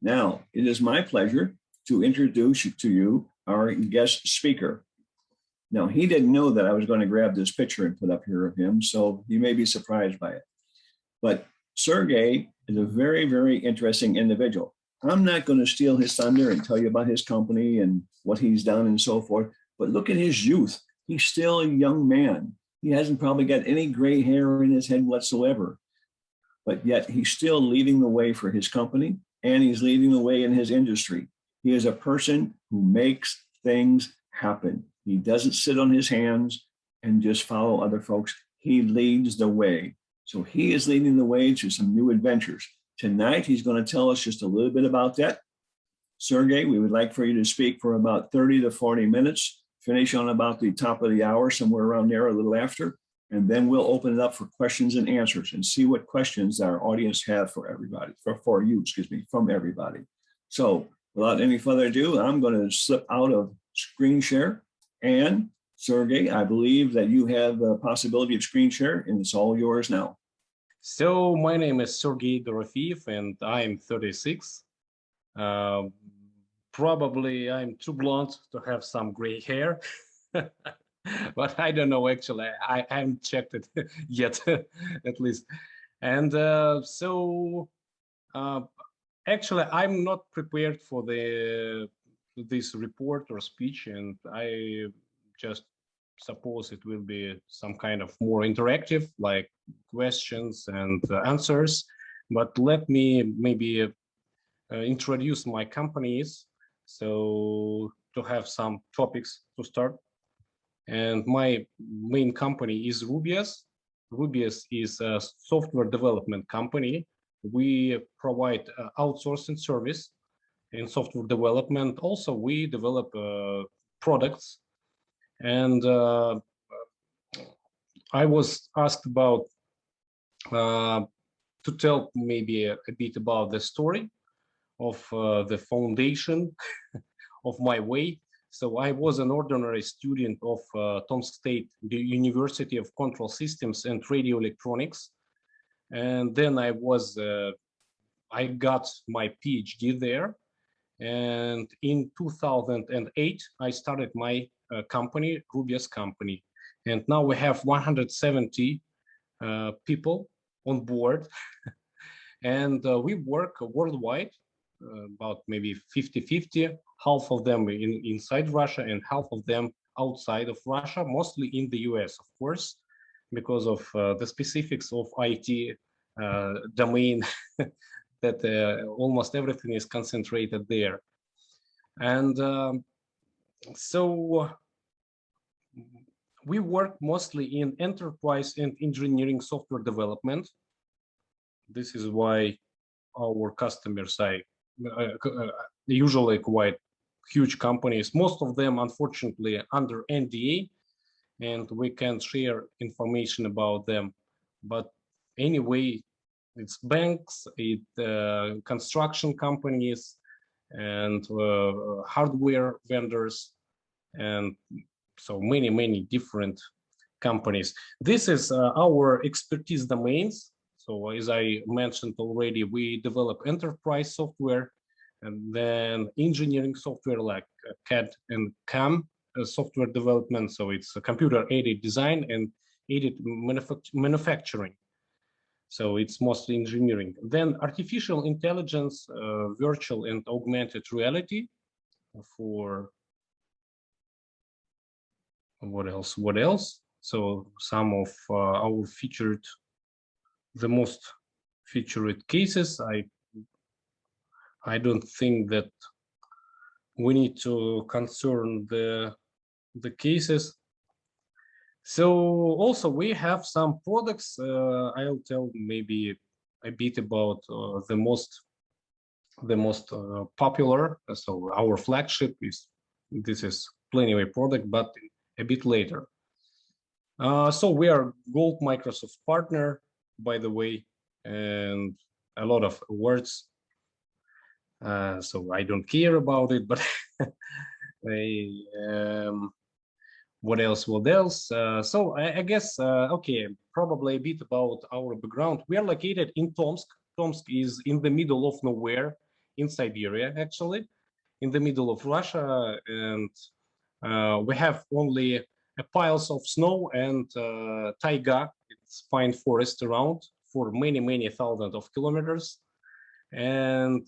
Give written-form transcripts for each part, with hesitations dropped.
Now, it is my pleasure to introduce to you our guest speaker. Now, he didn't know that I was going to grab this picture and put up here of him, so you may be surprised by it. But Sergey is a very, very interesting individual. I'm not going to steal his thunder and tell you about his company and what he's done and so forth, but look at his youth. He's still a young man. He hasn't probably got any gray hair in his head whatsoever, but yet he's still leading the way for his company, and he's leading the way in his industry. He is a person who makes things happen. He doesn't sit on his hands and just follow other folks. He leads the way. So he is leading the way to some new adventures. Tonight, he's going to tell us just a little bit about that. Sergey, we would like for you to speak for about 30 to 40 minutes, finish on about the top of the hour, somewhere around there, a little after, and then we'll open it up for questions and answers and see what questions our audience have for everybody, for you, excuse me, from everybody. So without any further ado, I'm going to slip out of screen share. And Sergey, I believe that you have the possibility of screen share, and it's all yours now. So my name is Sergey Dorofeev, and I'm 36. Probably I'm too blonde to have some gray hair, but I don't know, actually. I haven't checked it yet, at least. And actually, I'm not prepared for this report or speech, and I just suppose it will be some kind of more interactive, like questions and answers. But let me maybe introduce my companies, so to have some topics to start. And my main company is Rubius. Rubius is a software development company. We provide outsourcing service in software development. Also, we develop products. And I was asked about to tell maybe a bit about the story of the foundation of my way. So I was an ordinary student of Tomsk State University of Control Systems and Radio Electronics, and then I got my PhD there. And in 2008, I started my company, Rubius company. And now we have 170 people on board. And we work worldwide, about maybe 50-50, half of them inside Russia and half of them outside of Russia, mostly in the US, of course, because of the specifics of IT domain. That almost everything is concentrated there. And so we work mostly in enterprise and engineering software development. This is why our customers are usually quite huge companies, most of them unfortunately under NDA, and we can't share information about them. But anyway, it's banks, construction companies, and hardware vendors, and so many different companies. This is our expertise domains. So as I mentioned already, we develop enterprise software, and then engineering software like CAD and CAM software development. So it's a computer-aided design and aided manufacturing. So it's mostly engineering. Then artificial intelligence, virtual and augmented reality for what else? So some of our the most featured cases, I don't think that we need to concern the cases. So also we have some products. I'll tell maybe a bit about the most popular. So our flagship is Planyway product, but a bit later. So we are Gold Microsoft partner, by the way, and a lot of awards. So I don't care about it, but what else? So I guess, okay, probably a bit about our background. We are located in Tomsk. Tomsk is in the middle of nowhere in Siberia, actually, in the middle of Russia, and we have only piles of snow and taiga, it's pine forest around for many thousands of kilometers. And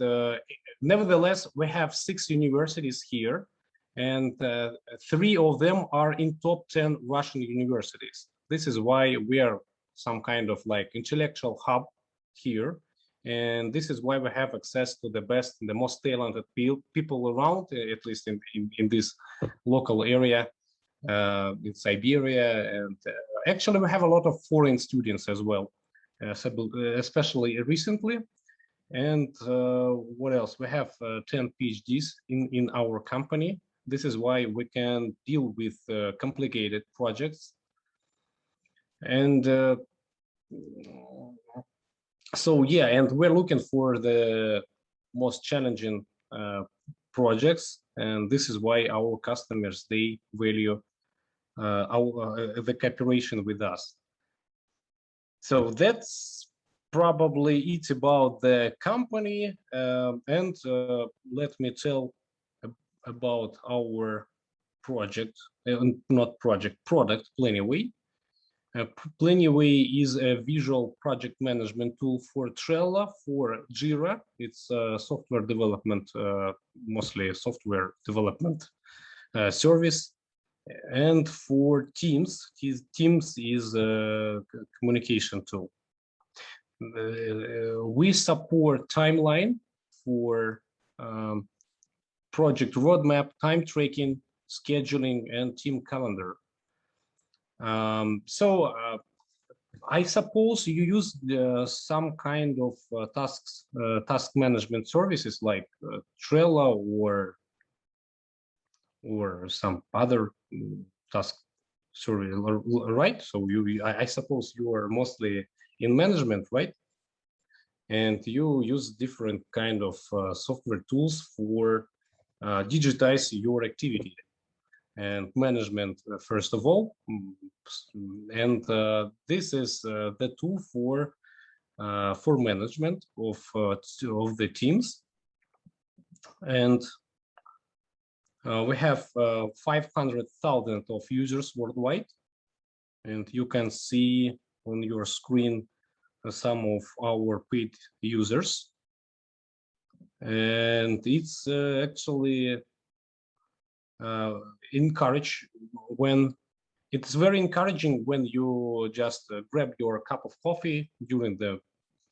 nevertheless, we have 6 universities here, and 3 of them are in top 10 Russian universities. This is why we are some kind of like intellectual hub here. And this is why we have access to the best and the most talented people around, at least in this local area, in Siberia. And actually, we have a lot of foreign students as well, especially recently. And what else? We have 10 PhDs in our company. This is why we can deal with complicated projects. And so, yeah, and we're looking for the most challenging projects. And this is why our customers, they value the cooperation with us. So that's probably it about the company, and let me tell about our project, product, Planyway. Planyway is a visual project management tool for Trello, for Jira. It's software development, mostly software development service. And for Teams, Teams is a communication tool. We support timeline for project roadmap, time tracking, scheduling, and team calendar. So I suppose you use some kind of task management services like Trello or some other task service, right? So I suppose you are mostly in management, right? And you use different kind of software tools for digitize your activity and management, first of all. And this is the tool for management of the teams. And we have 500,000 of users worldwide, and you can see on your screen some of our paid users. And it's actually it's very encouraging when you just grab your cup of coffee during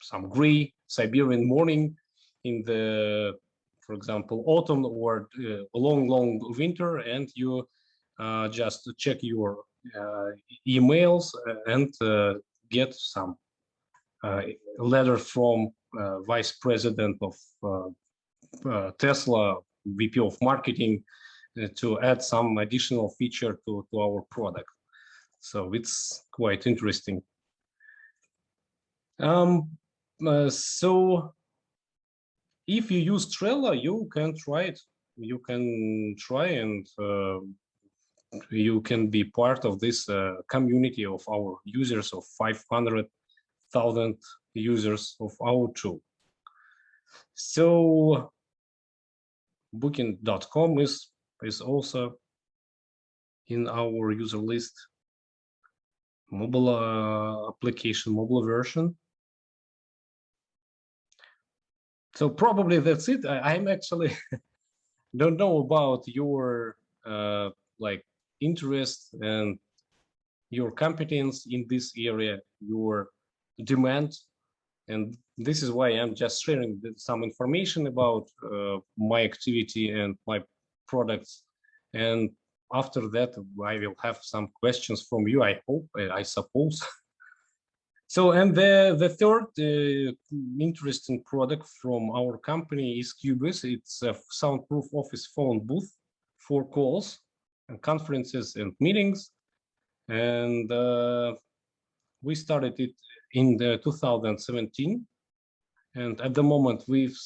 some gray Siberian morning in the, for example, autumn or long winter, and you just check your emails and get some letter from vice president of Tesla, VP of marketing, to add some additional feature to our product. So it's quite interesting. So if you use Trello, you can try it. You can try and you can be part of this community of our users, of 500,000 users of our tool. So booking.com is also in our user list. Mobile application, mobile version. So probably that's it. I'm actually don't know about your like interest and your competence in this area, your demand. And this is why I'm just sharing some information about my activity and my products. And after that, I will have some questions from you, I hope, I suppose. So, and the third interesting product from our company is Qubius. It's a soundproof office phone booth for calls and conferences and meetings. And we started it in 2017. And at the moment, we've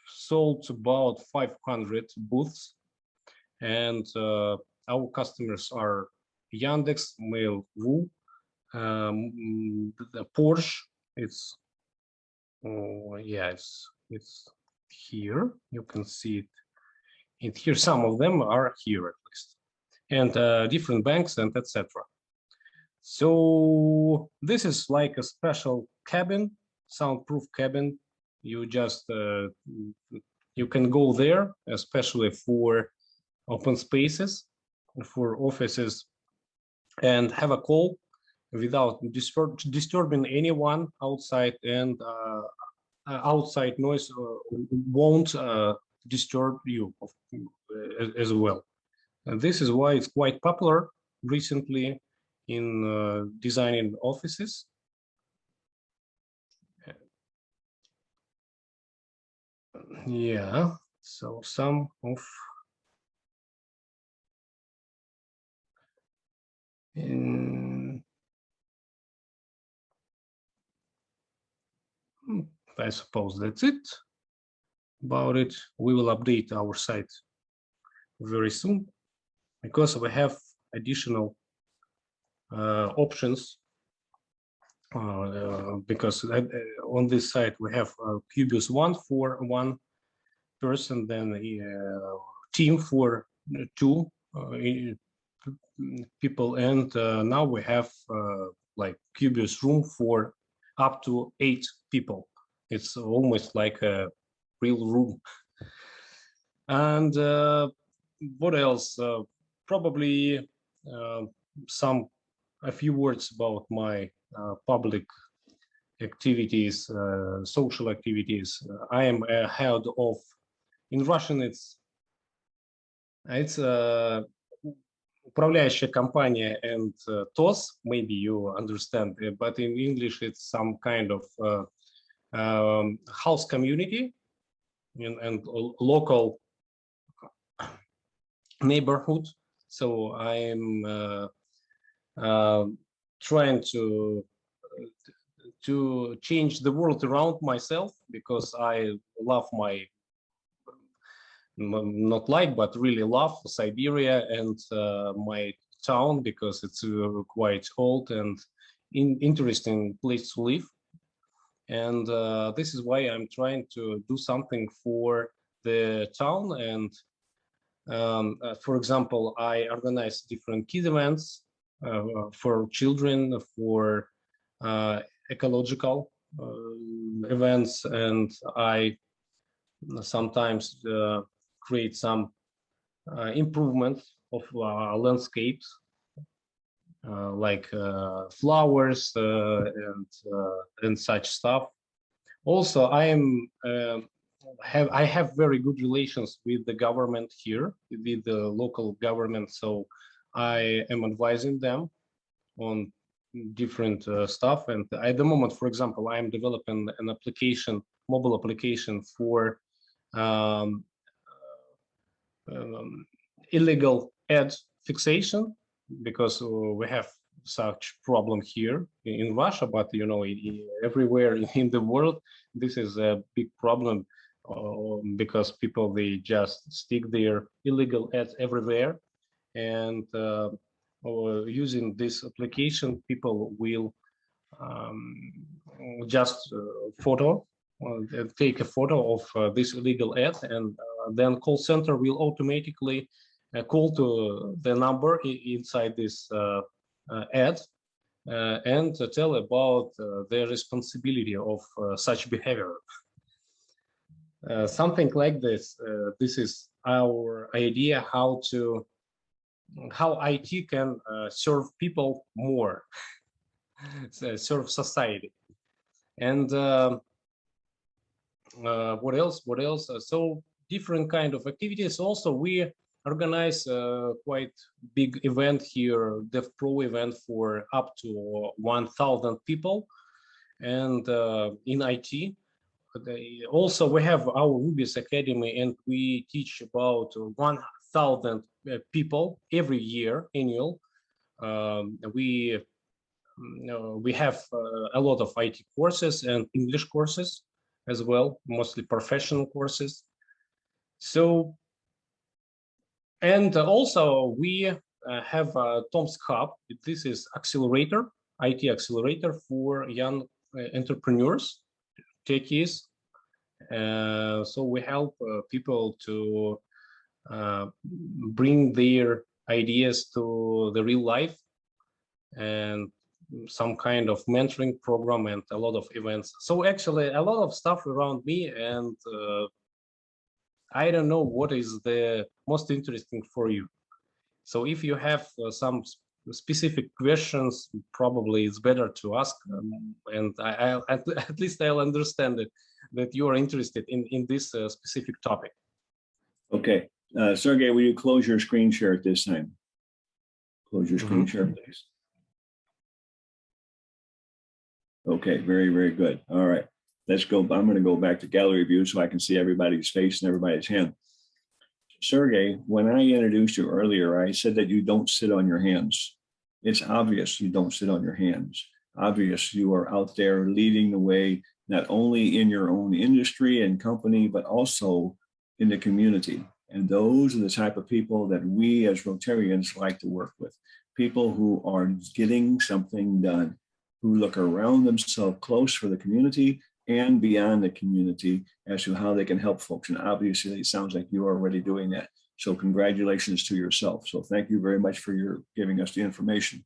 sold about 500 booths. And our customers are Yandex, Mail.ru, the Porsche. It's here. You can see it. And here, some of them are here at least, and different banks and etc. So this is like a special cabin, soundproof cabin. You just you can go there, especially for open spaces, for offices, and have a call without disturbing anyone outside, and outside noise won't disturb you as well. And this is why it's quite popular recently in designing offices. Yeah, so some of I suppose that's it about it. We will update our site very soon because we have additional options. Because on this site we have Qubius 1 for one person, then a team for two people, and now we have like Qubius room for up to 8 people. It's almost like a real room. And what else? Probably a few words about my public activities, social activities. I am a head of, in Russian it's управляющая компания and TOS, maybe you understand, but in English it's some kind of house community and local neighborhood. So I'm trying to change the world around myself, because I love not like, but really love Siberia and my town, because it's quite old and interesting place to live. And this is why I'm trying to do something for the town. And for example, I organize different kid events for children, for ecological events, and I sometimes create some improvement of landscapes, like flowers and such stuff. Also, I have very good relations with the government here, with the local government, so I am advising them on different stuff. And at the moment, for example, I am developing an application, mobile application for illegal ad fixation, because we have such problem here in Russia, but you know, everywhere in the world, this is a big problem, because people, they just stick their illegal ads everywhere, and using this application, people will just take a photo of this illegal ad, and then call center will automatically call to the number inside this ad and tell about the responsibility of such behavior. Something like this. This is our idea how IT can serve people more, serve society. And what else? So different kind of activities. Also, we organize quite big event here, Dev Pro event for up to 1,000 people, and in IT. Also, we have our Rubius Academy, and we teach about 1,000 people every year, annual. We have a lot of IT courses and English courses as well, mostly professional courses. So, and also we have a Tomsk Hub. This is accelerator, IT accelerator for young entrepreneurs, techies, So we help people to bring their ideas to the real life, and some kind of mentoring program and a lot of events. So actually a lot of stuff around me, and I don't know what is the most interesting for you. So if you have some specific questions, probably it's better to ask, and I'll, at least I'll understand it, that you are interested in this specific topic. Okay, Sergey, will you close your screen share at this time? Close your screen share, please. Okay, very, very good. All right, let's go. I'm going to go back to gallery view so I can see everybody's face and everybody's hand. Sergey, when I introduced you earlier, I said that you don't sit on your hands. It's obvious you don't sit on your hands. Obvious you are out there leading the way, not only in your own industry and company, but also in the community. And those are the type of people that we as Rotarians like to work with. People who are getting something done, who look around themselves close for the community and beyond the community as to how they can help folks. And obviously, it sounds like you are already doing that. So congratulations to yourself. So thank you very much for your giving us the information.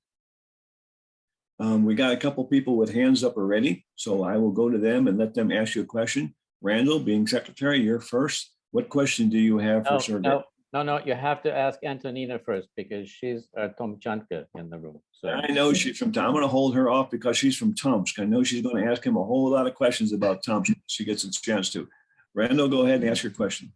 We got a couple people with hands up already, so I will go to them and let them ask you a question. Randall, being secretary, you're first. What question do you have for Sergey? No, you have to ask Antonina first because she's Tomchanka in the room. So I know she's from Tomsk. I'm going to hold her off because she's from Tomsk. I know she's going to ask him a whole lot of questions about Tomsk. She gets a chance to. Randall, go ahead and ask your question.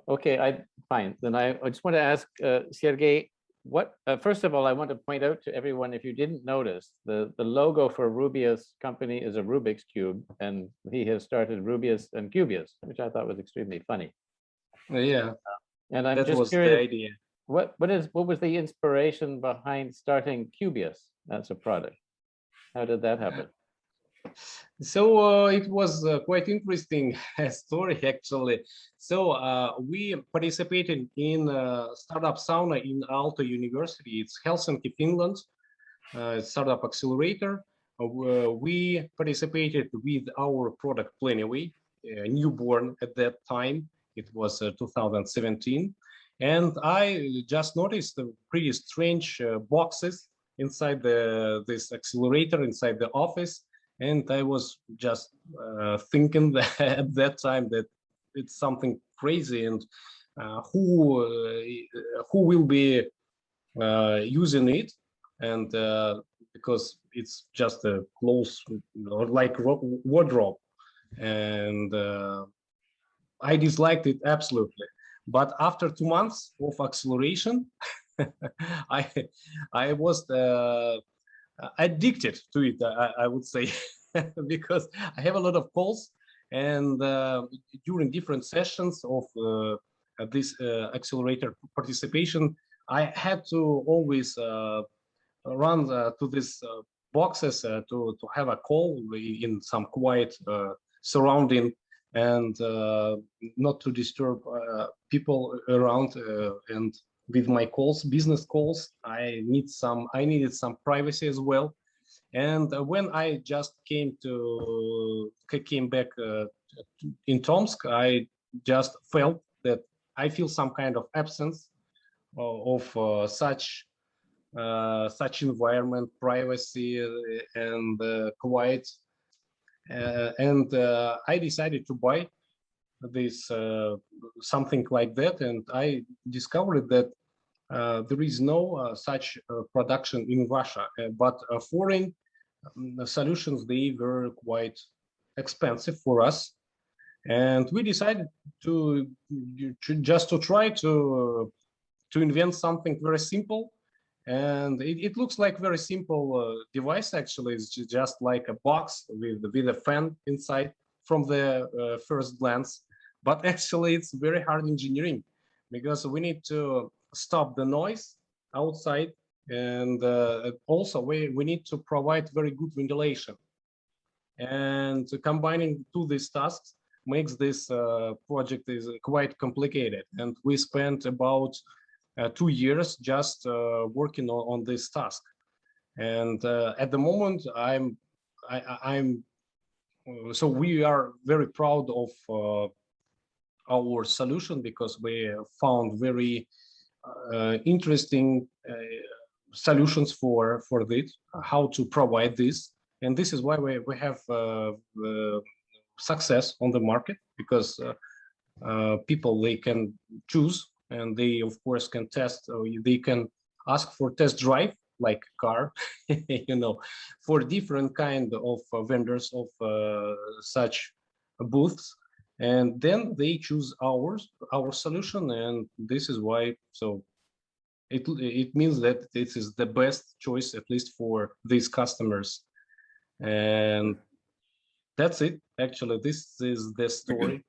Okay, fine. Then I just want to ask Sergey, what, first of all, I want to point out to everyone, if you didn't notice, the logo for Rubius company is a Rubik's Cube, and he has started Rubius and Qubius, which I thought was extremely funny. Yeah, and I'm that just was curious, the idea. What was the inspiration behind starting Qubius as a product? How did that happen? So it was quite interesting story actually. So we participated in startup sauna in Aalto University. It's Helsinki, Finland. Startup accelerator. We participated with our product Planyway, newborn at that time. It was 2017, and I just noticed the pretty strange boxes inside this accelerator inside the office. And I was just thinking that at that time that it's something crazy, and who will be using it, and because it's just a close or like wardrobe, and I disliked it absolutely. But after 2 months of acceleration, I was addicted to it, I would say, because I have a lot of calls, and during different sessions of this accelerator participation, I had to always run to these boxes to have a call in some quiet surrounding, and not to disturb people around, and with my calls, business calls, I needed some privacy as well. And when I just came back in Tomsk, I just felt that I feel some kind of absence of such environment, privacy, and quiet. And I decided to buy this something like that, and I discovered that there is no such production in Russia, but foreign solutions, they were quite expensive for us, and we decided to just to try to invent something very simple. And it looks like very simple device. Actually, it's just like a box with a fan inside from the first glance. But actually, it's very hard engineering, because we need to stop the noise outside, and also we need to provide very good ventilation. And combining two these tasks makes this project is quite complicated. And we spent about 2 years just working on this task. And at the moment, I'm so we are very proud of our solution because we found very interesting solutions for this, how to provide this, and this is why we have success on the market, because people, they can choose, and they of course can test, or they can ask for test drive like car, you know, for different kind of vendors of such booths, and then they choose our solution, and this is why, so it means that this is the best choice, at least for these customers. And that's it. Actually, this is the story.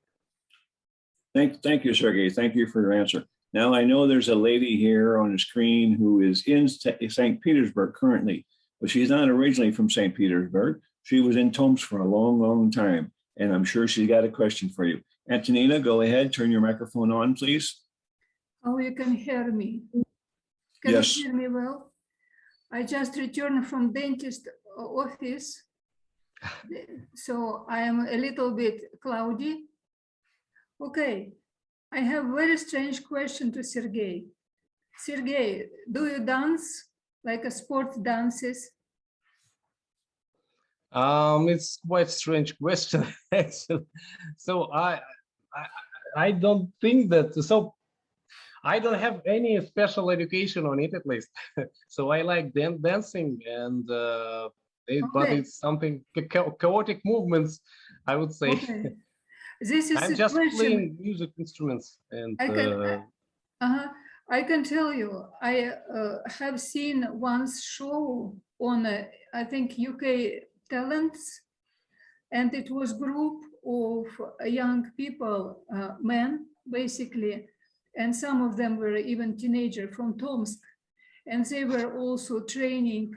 Thank you, Sergey. Thank you for your answer. Now, I know there's a lady here on the screen who is in St. Petersburg currently, but she's not originally from St. Petersburg. She was in Tomsk for a long, long time, and I'm sure she's got a question for you. Antonina, go ahead, turn your microphone on, please. Oh, you can hear me. Can Yes. you hear me well? I just returned from dentist office, so I am a little bit cloudy. Okay, I have very strange question to Sergey. Sergey, do you dance like a sport dances? It's quite strange question, actually. So I don't think that, so I don't have any special education on it, at least. So I like dancing, and but Okay. it's something chaotic movements, I would say. Okay. This is I'm a just question. playing music instruments, and I can tell you, I have seen once show on, I think, UK Talents, and it was group of young people, men, basically, and some of them were even teenager from Tomsk, and they were also training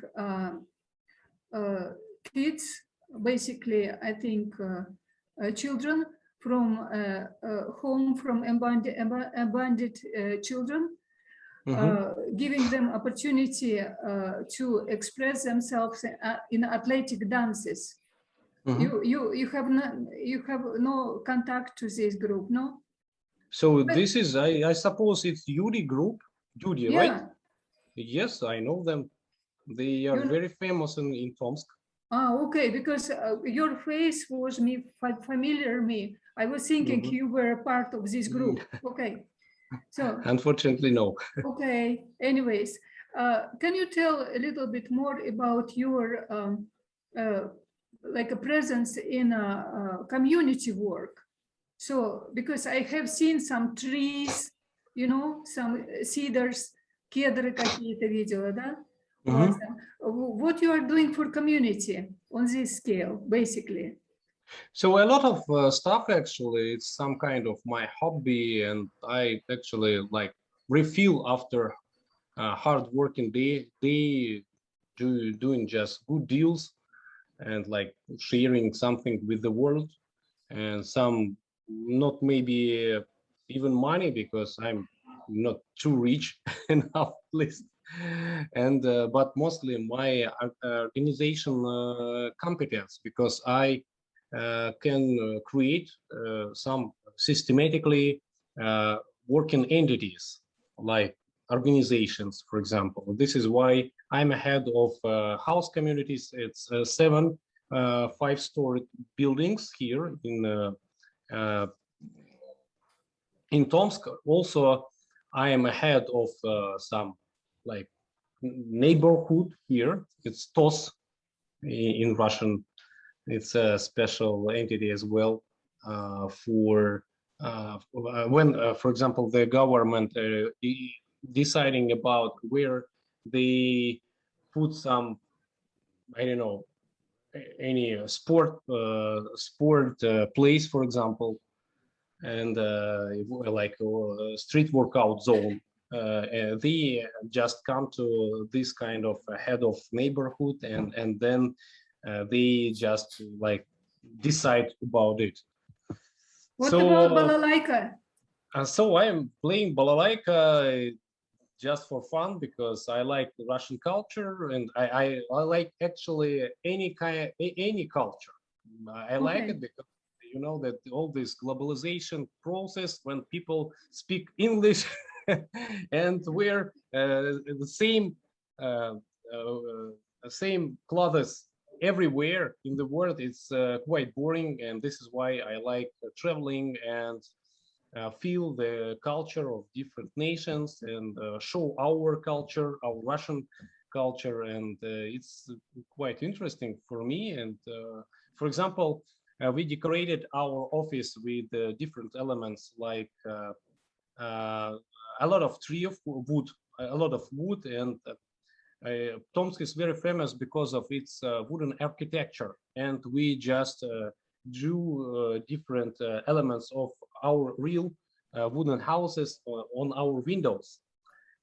kids, basically, I think, children from home from abandoned children, giving them opportunity to express themselves in athletic dances. You have no contact to this group, no? so this is, I suppose it's Yuri group, Yuri, Yeah. right? Yes, I know them. They are very famous in Tomsk. Ah, okay, because your face was familiar me. I was thinking you were a part of this group. Okay, so unfortunately, no. okay. Anyways, can you tell a little bit more about your like a presence in community work? So because I have seen some trees, you know, some cedars, кедры какие-то видела, да? What you are doing for community on this scale, basically? So a lot of stuff, actually, it's some kind of my hobby, and I actually like refuel after hard working day doing just good deals and like sharing something with the world, and some not maybe even money, because I'm not too rich enough, at least. And but mostly my organization competence, because I can create some systematically working entities like organizations, for example. This is why I'm a head of house communities. It's 7 5-story buildings here in Tomsk. Also, I am a head of some like neighborhood here. It's TOS in Russian. It's a special entity as well for when, for example, the government deciding about where they put some, I don't know, any sport place, for example, and like street workout zone. They just come to this kind of head of neighborhood, and then they just like decide about it. What So, about balalaika? So I am playing balalaika just for fun, because I like the Russian culture, and I like actually any culture, I like Okay. it because you know that all this globalization process when people speak English and wear the uh, same clothes everywhere in the world, it's quite boring, and this is why I like traveling and feel the culture of different nations and show our culture, our Russian culture, and it's quite interesting for me. And for example, we decorated our office with different elements like a lot of tree of wood, a lot of wood, and Tomsk is very famous because of its wooden architecture, and we just drew different elements of our real wooden houses on our windows.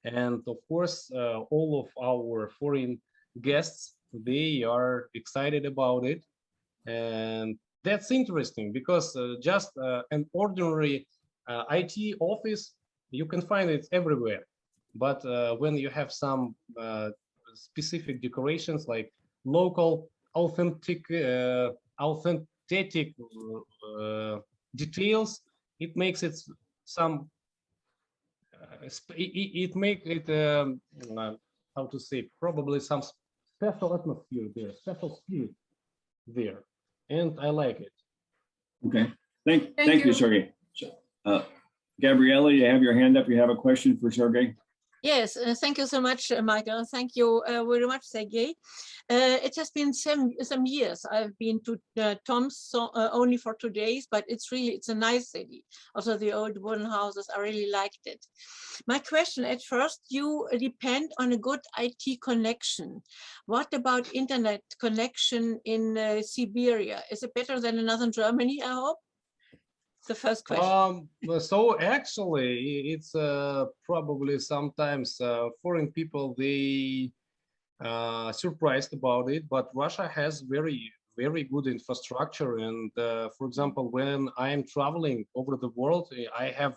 And of course, all of our foreign guests, they are excited about it. And that's interesting because just an ordinary IT office, you can find it everywhere. But when you have some specific decorations like local authentic details, it makes it some it make it how to say, probably some special atmosphere there, special spirit there, and I like it. Okay. Thank Thank you, you. Sergey. So, Gabriella, you have your hand up. You have a question for Sergey? Yes, thank you so much, Michael. Thank you very much, Sergey. It has been some years. I've been to Tomsk only for 2 days, but it's a nice city. Also, the old wooden houses, I really liked it. My question at first, you depend on a good IT connection. What about internet connection in Siberia? Is it better than in northern Germany, I hope? The first question. So actually, it's probably sometimes foreign people, they surprised about it, but Russia has very good infrastructure. And for example, when I'm traveling over the world, I have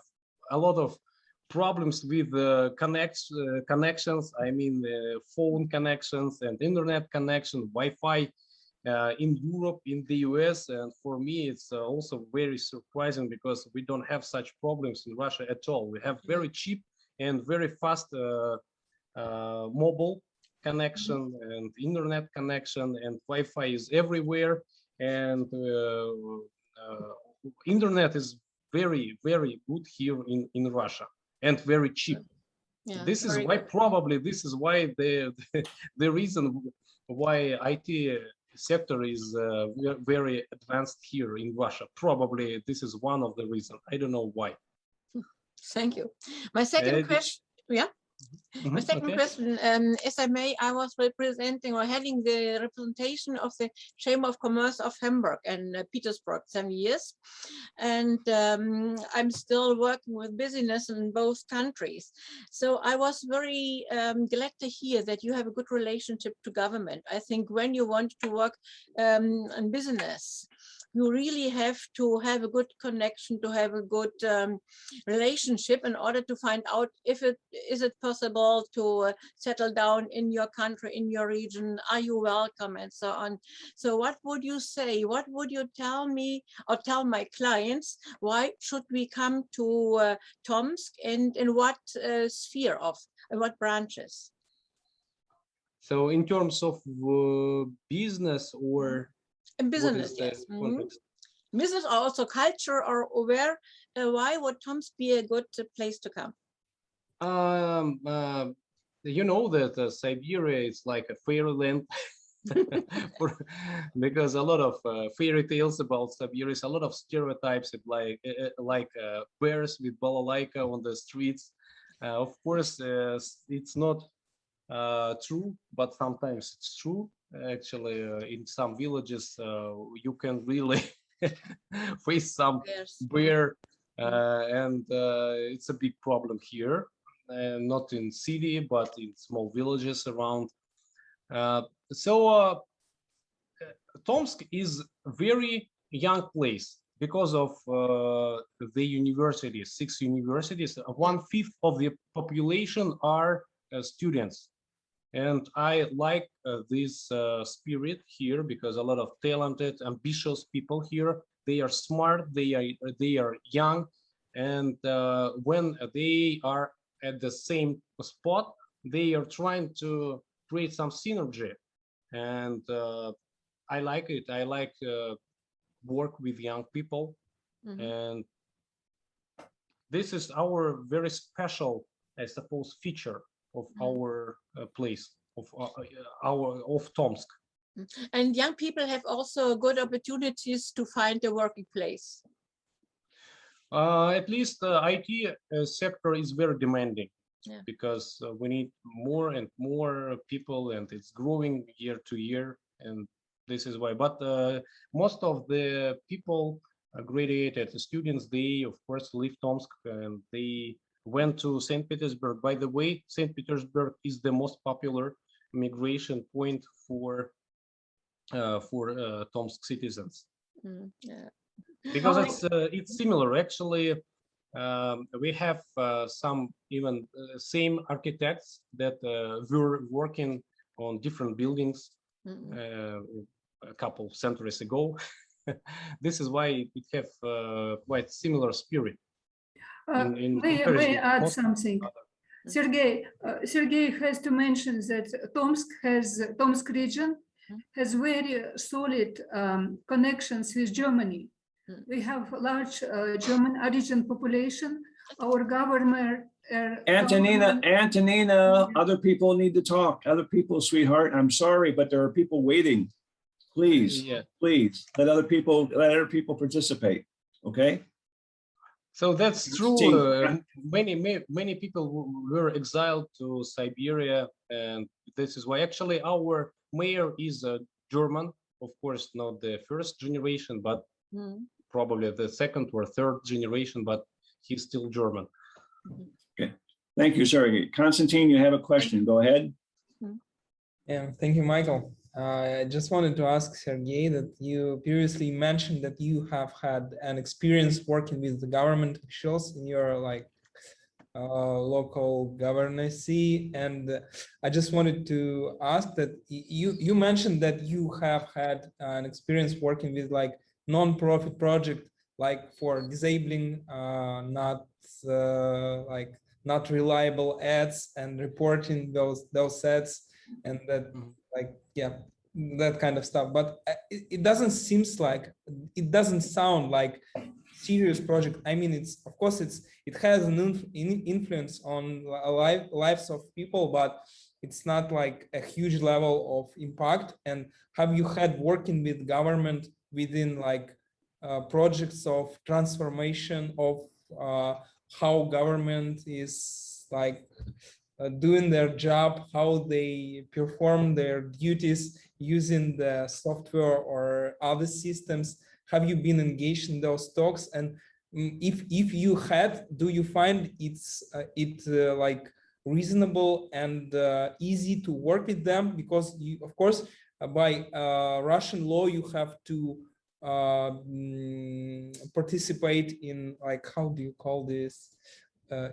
a lot of problems with connections. I mean, phone connections and internet connection, Wi-Fi. In Europe, in the US, and for me it's also very surprising because we don't have such problems in Russia at all. We have very cheap and very fast mobile connection and internet connection, and Wi-Fi is everywhere, and internet is very good here in Russia, and very cheap. Yeah, This is why, probably this is why the reason why IT sector is very advanced here in Russia. Probably this is one of the reasons. I don't know why. Thank you. My second question, yeah. My second question, as I may, I was representing or heading the representation of the Chamber of Commerce of Hamburg and Petersburg some years. And I'm still working with business in both countries. So I was very glad to hear that you have a good relationship to government. I think when you want to work in business, you really have to have a good connection, to have a good relationship in order to find out if is it possible to settle down in your country, in your region, are you welcome, and so on. So what would you say? What would you tell me or tell my clients? Why should we come to Tomsk, and in what sphere of, what branches? So in terms of business or business, yes. Business or also culture, or where, why would Tomsk be a good place to come? You know that Siberia is like a fairyland because a lot of fairy tales about Siberia, a lot of stereotypes like bears with balalaika on the streets. Of course, it's not true, but sometimes it's true. Actually, in some villages, you can really face some bear, and it's a big problem here. Not in city, but in small villages around. So Tomsk is a very young place because of the universities, 6 universities. 1/5 of the population are students. And I like this spirit here because a lot of talented, ambitious people here. They are smart, they are young, and when they are at the same spot, they are trying to create some synergy. And I like it. I like work with young people, and this is our very special, I suppose, feature of our place of Tomsk. And young people have also good opportunities to find a working place. At least the IT sector is very demanding, because we need more and more people, and it's growing year to year, and this is why. But most of the people graduated students, they of course leave Tomsk and they went to St. Petersburg. By the way, St. Petersburg is the most popular migration point for Tomsk citizens. Because it's similar actually. We have some even same architects that were working on different buildings a couple of centuries ago. This is why it have quite similar spirit. May I add something? Sergey has to mention that Tomsk region has very solid connections with Germany. We have large German origin population. Our government. Antonina, other people need to talk. Other people, sweetheart. I'm sorry, but there are people waiting. Please, please let other people participate. Okay. So that's true. Many people were exiled to Siberia, and this is why actually our mayor is a German. Of course, not the first generation, but probably the second or third generation, but he's still German. Okay, thank you, Sergey. Constantine, you have a question. Go ahead. Yeah, thank you, Michael. I just wanted to ask Sergey that you previously mentioned that you have had an experience working with the government officials in your local governorcy, and I just wanted to ask that you mentioned that you have had an experience working with like non-profit project, like for disabling not reliable ads and reporting those ads, and that that kind of stuff. But it doesn't sound like serious project. I mean, it's of course it has an influence on lives of people, but it's not like a huge level of impact. And have you had working with government within like projects of transformation of how government is like doing their job, how they perform their duties using the software or other systems? Have you been engaged in those talks? And if you had, do you find it's like reasonable and easy to work with them? Because you, of course, by Russian law, you have to participate in, like, how do you call this,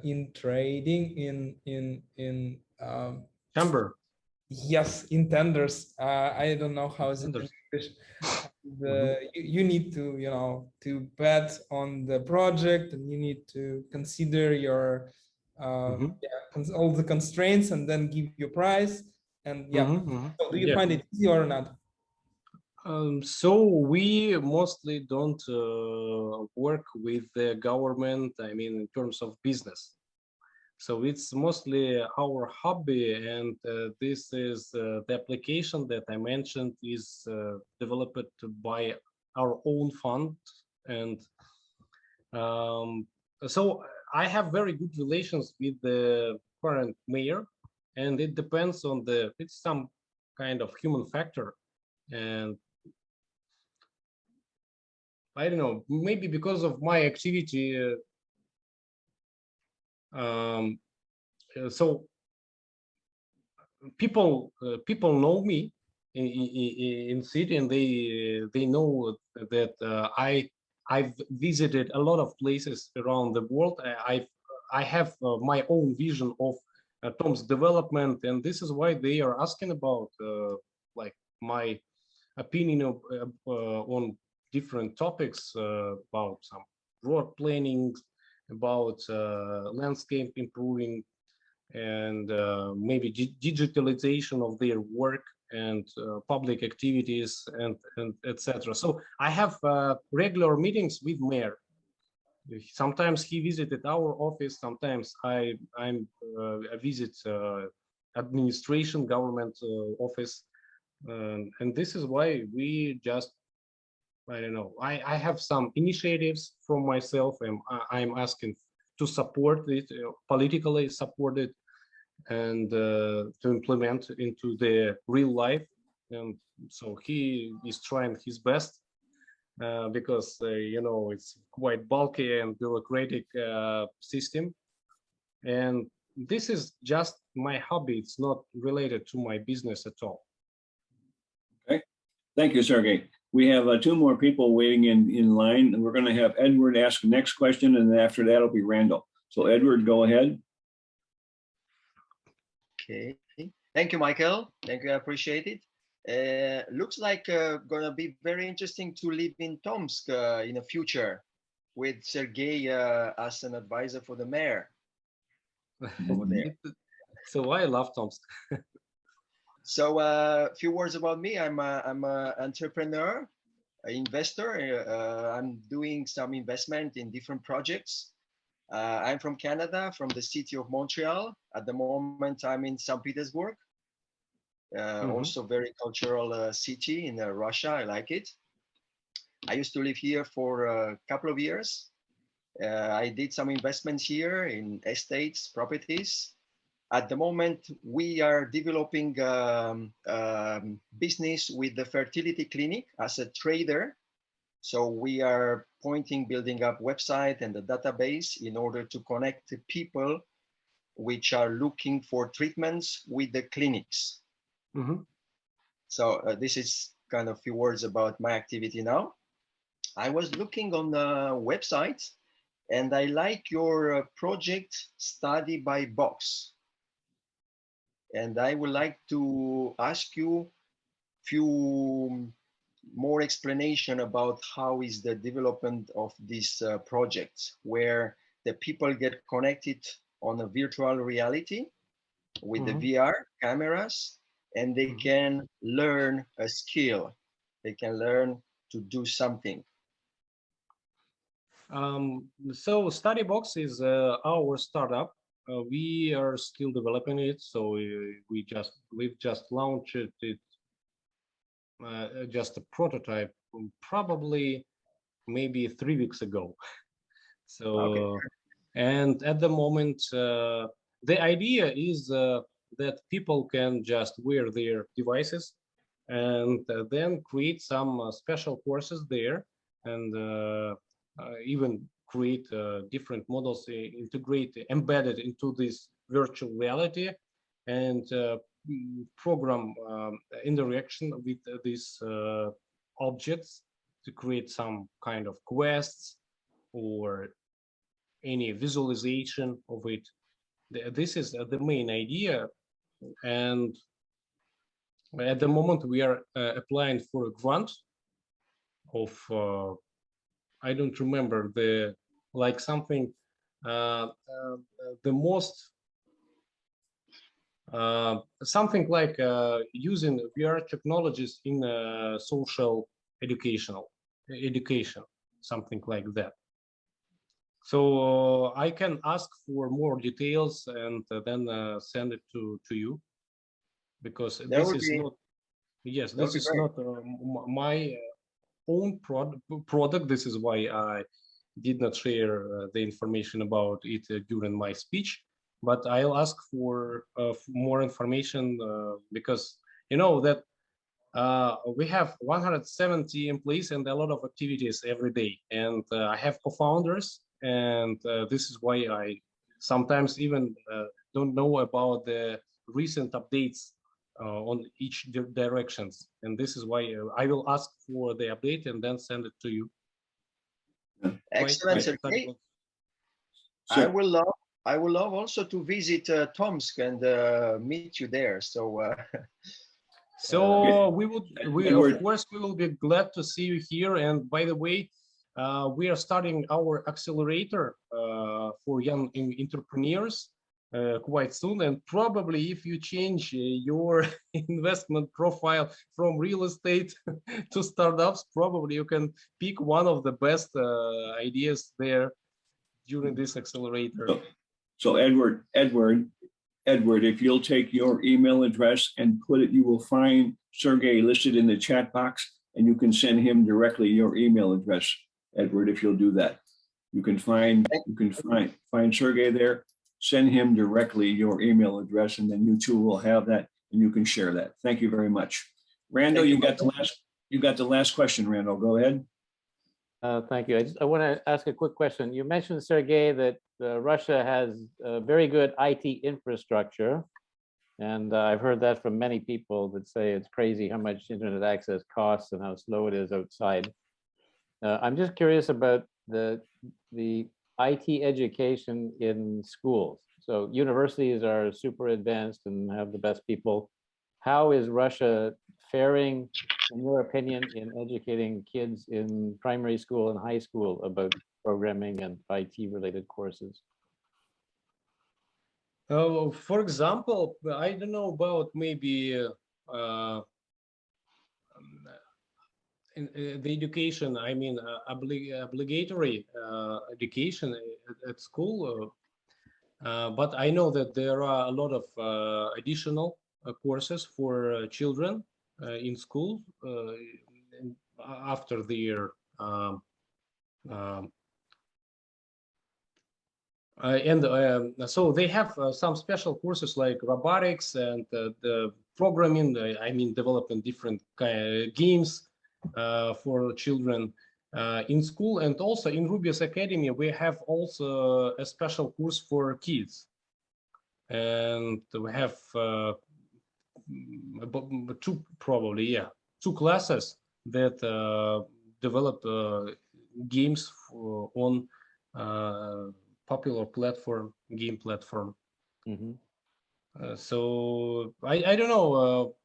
in trading, in tender. Yes, in tenders. I don't know how is it in English. You need to, you know, to bet on the project, and you need to consider your all the constraints and then give your price. And so do you find it easy or not? So we mostly don't work with the government, I mean, in terms of business. So it's mostly our hobby, and this is the application that I mentioned is developed by our own fund. And so I have very good relations with the current mayor, and it depends on it's some kind of human factor. And I don't know, maybe because of my activity, so people know me in city, and they know that I've visited a lot of places around the world. I have my own vision of Tomsk development, and this is why they are asking about like my opinion of, on different topics about some road planning, about landscape improving, and maybe digitalization of their work and public activities and etc. So I have regular meetings with mayor. Sometimes he visited our office. Sometimes I visit administration government office, and this is why we just, I don't know. I have some initiatives from myself, and I'm asking to support it, politically support it, and to implement into the real life. And so he is trying his best. Because you know, it's quite bulky and bureaucratic system, and this is just my hobby. It's not related to my business at all. Okay, thank you, Sergey. We have two more people waiting in line, and we're going to have Edward ask the next question, and then after that it'll be Randall. So Edward, go ahead. Okay, thank you, Michael. Thank you, I appreciate it. Looks like gonna be very interesting to live in Tomsk in the future with Sergey as an advisor for the mayor over there. So I love Tomsk. So a few words about me. I'm an entrepreneur, an investor. I'm doing some investment in different projects. I'm from Canada, from the city of Montreal. At the moment, I'm in St. Petersburg. Also very cultural city in Russia. I like it. I used to live here for a couple of years. I did some investments here in estates, properties. At the moment, we are developing business with the fertility clinic as a trader. So we are building up website and the database in order to connect the people which are looking for treatments with the clinics. So this is kind of a few words about my activity now. I was looking on the website and I like your project Study by Box. And I would like to ask you a few more explanation about how is the development of this project, where the people get connected on a virtual reality with the VR cameras, and they can learn a skill. They can learn to do something. So StudyBox is our startup. We are still developing it, so we've just launched it. Just a prototype, probably maybe 3 weeks ago. So, okay. And at the moment, the idea is that people can just wear their devices and then create some special courses there, and even create different models, embedded into this virtual reality, and program interaction with these objects to create some kind of quests or any visualization of it. This is the main idea, and at the moment we are applying for a grant of I don't remember the something the most something like using VR technologies in social education, something like that. So I can ask for more details and then send it to you, because this is not, yes, this is not my own product. This is why I did not share the information about it during my speech. But I'll ask for more information because you know that we have 170 employees and a lot of activities every day. And I have co-founders, and this is why I sometimes even don't know about the recent updates on each directions. And this is why I will ask for the update and then send it to you. Excellent, Sergey. I I would love also to visit Tomsk and meet you there. So, So we Edward. of course we will be glad to see you here. And by the way, we are starting our accelerator for young entrepreneurs quite soon. And probably if you change your investment profile from real estate to startups, probably you can pick one of the best ideas there during this accelerator. So Edward, if you'll take your email address and put it, you will find Sergey listed in the chat box, and you can send him directly your email address. Edward, if you'll do that, you can find Sergey there. Send him directly your email address, and then you two will have that, and you can share that. Thank you very much. Randall, you got the last question. Randall, go ahead. Thank you. I want to ask a quick question. You mentioned, Sergey, that Russia has a very good IT infrastructure. And I've heard that from many people that say it's crazy how much internet access costs and how slow it is outside. I'm just curious about the IT education in schools. So universities are super advanced and have the best people. How is Russia faring, in your opinion, in educating kids in primary school and high school about programming and IT-related courses? For example, I don't know about maybe in the education, I mean, obligatory education at school. But I know that there are a lot of additional courses for children in school after their so they have some special courses like robotics and the programming, I mean, developing different games for children in school. And also in Rubius Academy, we have also a special course for kids. And we have two classes that develop games on popular game platform. Mm-hmm. So I don't know.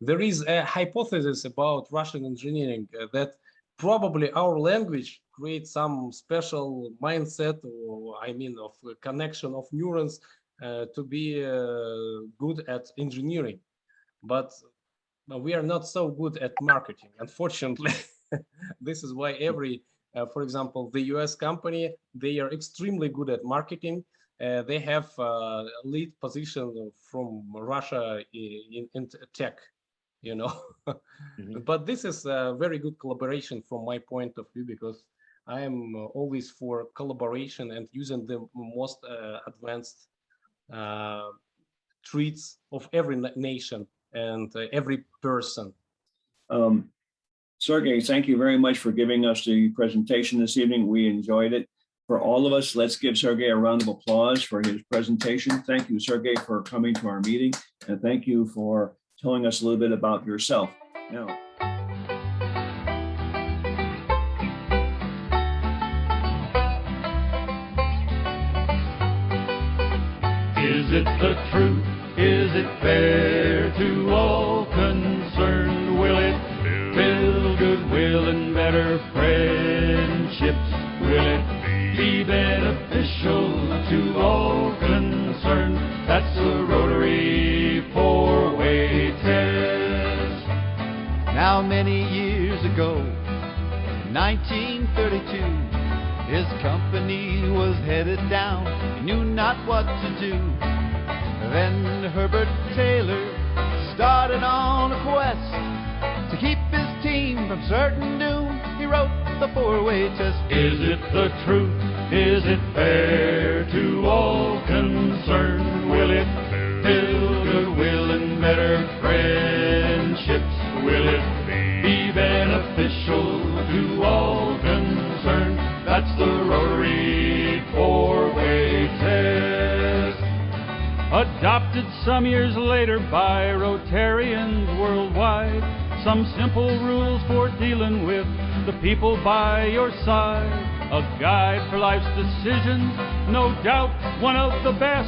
There is a hypothesis about Russian engineering that probably our language creates some special mindset, or I mean, of a connection of neurons to be good at engineering, but we are not so good at marketing, unfortunately. This is why every for example, the US company, they are extremely good at marketing. They have lead position from Russia in tech, you know. Mm-hmm. But this is a very good collaboration from my point of view, because I am always for collaboration and using the most advanced traits of every nation and every person. Sergey, thank you very much for giving us the presentation this evening. We enjoyed it. For all of us, let's give Sergey a round of applause for his presentation. Thank you, Sergey, for coming to our meeting, and thank you for telling us a little bit about yourself. Now, is it the truth? Is it fair to all concerned? Will it build goodwill and better friendships? Will it be beneficial to all concerned? That's a Rotary four-way test. Now many years ago, in 1932, his company was headed down, he knew not what to do. Then Herbert Taylor started on a quest to keep his team from certain doom. He wrote the four-way test. Is it the truth? Is it fair to all concerned? Will it build goodwill and better friendships? Will it be beneficial to all concerned? That's the Rotary four-way test. Adopted some years later by Rotarians worldwide, some simple rules for dealing with the people by your side. a guide for life's decisions, no doubt one of the best.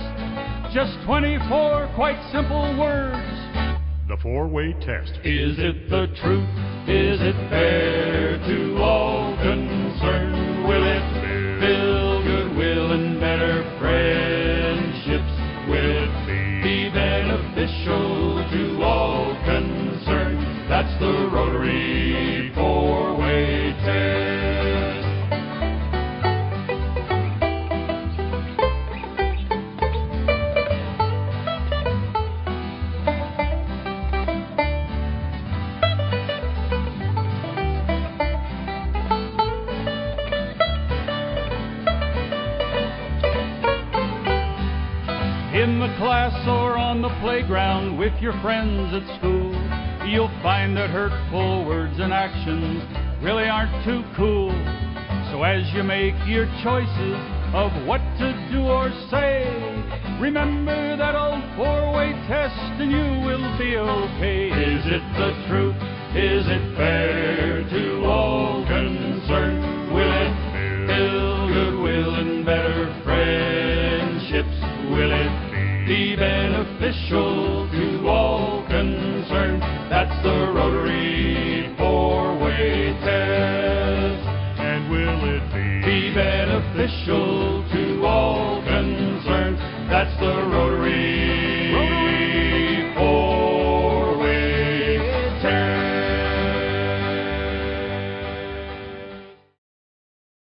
Just 24 quite simple words. The four-way test. Is it the truth? Is it fair to all concerned? Will it build goodwill and better friendships? Will it be beneficial to all concerned? That's the Rotary four-way test. In the class or on the playground with your friends at school, you'll find that hurtful words and actions really aren't too cool. So as you make your choices of what to do or say, remember that old four-way test and you will be okay. Is it the truth? Is it fair to all concerned? Will it build goodwill and better friendships? Will it be beneficial to all concerned? That's the Rotary four-way test. And will it be beneficial to